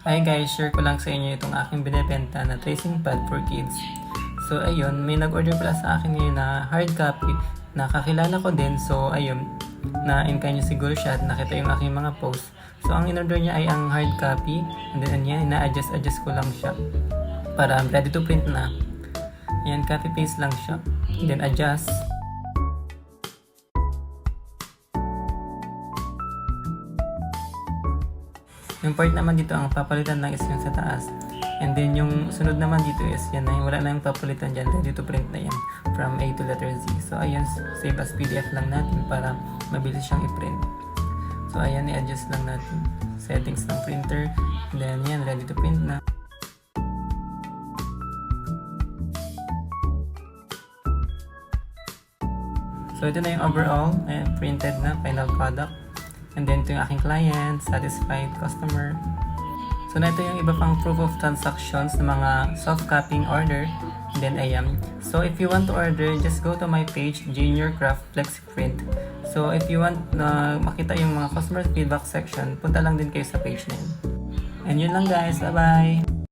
Hi guys, share ko lang sa inyo itong aking binibenta na tracing pad for kids. So ayun, may nag-order pala sa akin ngayon na hard copy na kakilala ko din. So ayun, na-encounter niyo siguro siya at nakita yung aking mga post. So ang in-order niya ay ang hard copy and then yan, ina-adjust ko lang siya para ready to print na. Yan, copy paste lang siya. Then adjust. Yung part naman dito ang papalitan lang is yung sa taas. And then yung sunod naman dito is yan na wala na yung papalitan dyan. Ready to print na yan from A to letter Z. So ayan, save as PDF lang natin para mabilis siyang i-print. So ayan, i-adjust lang natin settings ng printer. And then yan, ready to print na. So ito na yung overall, printed na final product. And then ito yung aking client, satisfied customer. So na ito yung iba pang proof of transactions ng mga self-copying order. And then ayan. So if you want to order, just go to my page, Junior Craft Flexi Print. So if you want na makita yung mga customer feedback section, punta lang din kayo sa page na yun. And yun lang guys, bye bye!